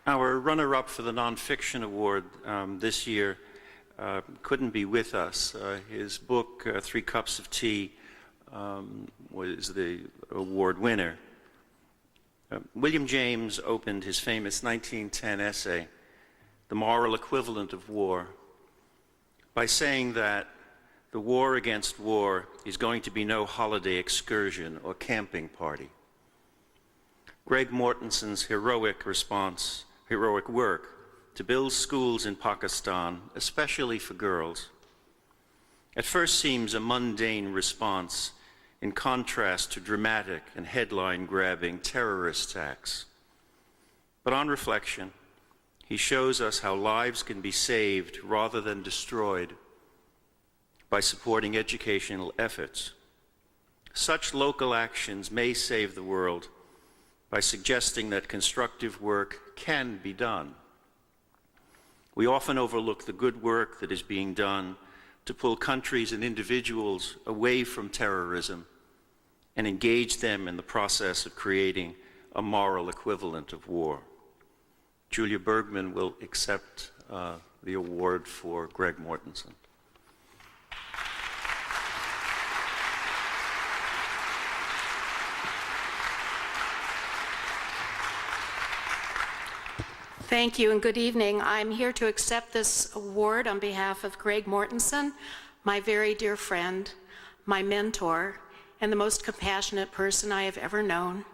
Our runner-up for the Nonfiction Award this year couldn't be with us. His book, 3 Cups of Tea, was the award winner. William James opened his famous 1910 essay, The Moral Equivalent of War, by saying that the war against war is going to be no holiday excursion or camping party. Greg Mortenson's heroic work to build schools in Pakistan, especially for girls, at first seems a mundane response in contrast to dramatic and headline-grabbing terrorist acts. But on reflection, he shows us how lives can be saved rather than destroyed by supporting educational efforts. Such local actions may save the world by suggesting that constructive work can be done. We often overlook the good work that is being done to pull countries and individuals away from terrorism and engage them in the process of creating a moral equivalent of war. Julia Bergman will accept the award for Greg Mortenson. Thank you and good evening. I'm here to accept this award on behalf of Greg Mortenson, my very dear friend, my mentor, and the most compassionate person I have ever known,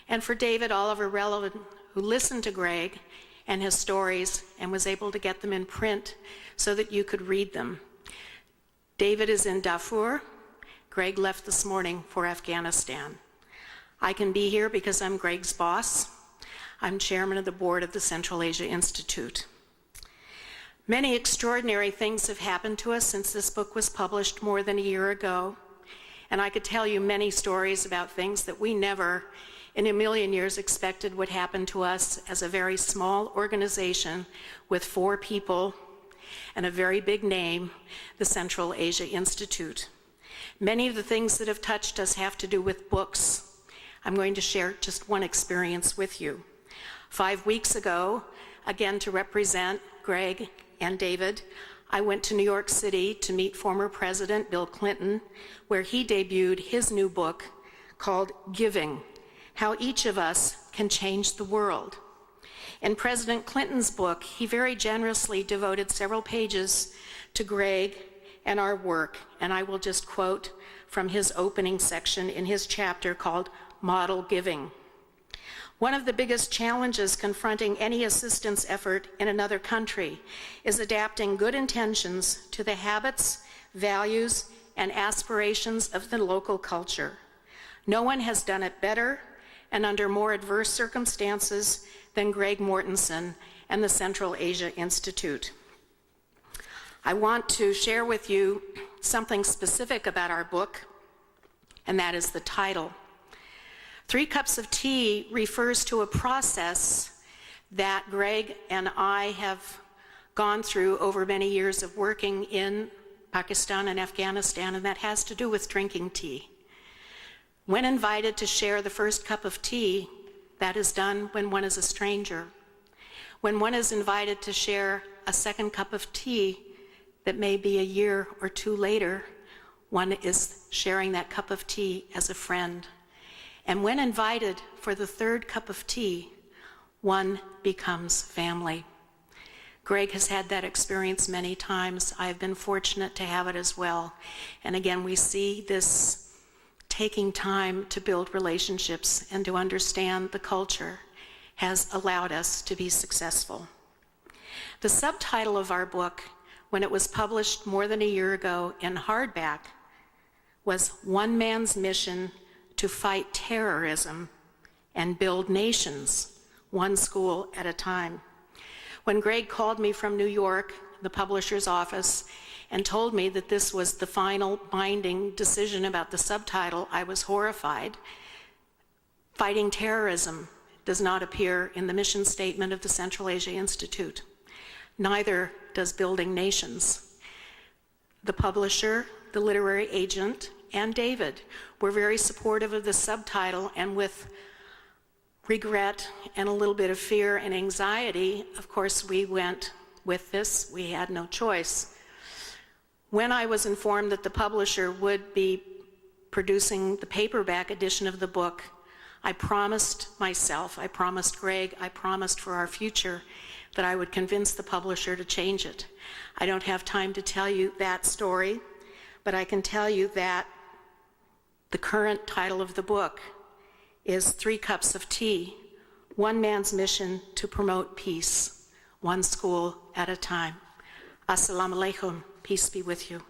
and for David Oliver Relin, who listened to Greg and his stories and was able to get them in print so that you could read them. David is in Darfur. Greg left this morning for Afghanistan. I can be here because I'm Greg's boss. I'm chairman of the board of the Central Asia Institute. Many extraordinary things have happened to us since this book was published more than a year ago, and I could tell you many stories about things that we never in a million years expected would happen to us as a very small organization with 4 people and a very big name, the Central Asia Institute. Many of the things that have touched us have to do with books. I'm going to share just one experience with you. 5 weeks ago, again to represent Greg and David, I went to New York City to meet former President Bill Clinton, where he debuted his new book called Giving: How Each of Us Can Change the World. In President Clinton's book, he very generously devoted several pages to Greg and our work, and I will just quote from his opening section in his chapter called Model Giving. One of the biggest challenges confronting any assistance effort in another country is adapting good intentions to the habits, values, and aspirations of the local culture. No one has done it better and under more adverse circumstances than Greg Mortenson and the Central Asia Institute. I want to share with you something specific about our book, and that is the title. 3 Cups of Tea refers to a process that Greg and I have gone through over many years of working in Pakistan and Afghanistan, and that has to do with drinking tea. When invited to share the first cup of tea, that is done when one is a stranger. When one is invited to share a second cup of tea that may be a year or 2 later, one is sharing that cup of tea as a friend. And when invited for the 3rd cup of tea, one becomes family. Greg has had that experience many times. I have been fortunate to have it as well. And again, we see this taking time to build relationships and to understand the culture has allowed us to be successful. The subtitle of our book, when it was published more than a year ago in hardback, was One Man's Mission to Fight Terrorism and Build Nations, One School at a Time. When Greg called me from New York, the publisher's office, and told me that this was the final binding decision about the subtitle, I was horrified. Fighting terrorism does not appear in the mission statement of the Central Asia Institute. Neither does building nations. The publisher, the literary agent, and David were very supportive of the subtitle, and with regret and a little bit of fear and anxiety, of course, we went with this. We had no choice. When I was informed that the publisher would be producing the paperback edition of the book, I promised myself, I promised Greg, I promised for our future that I would convince the publisher to change it. I don't have time to tell you that story, but I can tell you that the current title of the book is 3 Cups of Tea, One Man's Mission to Promote Peace, One School at a Time. Assalamu alaikum, peace be with you.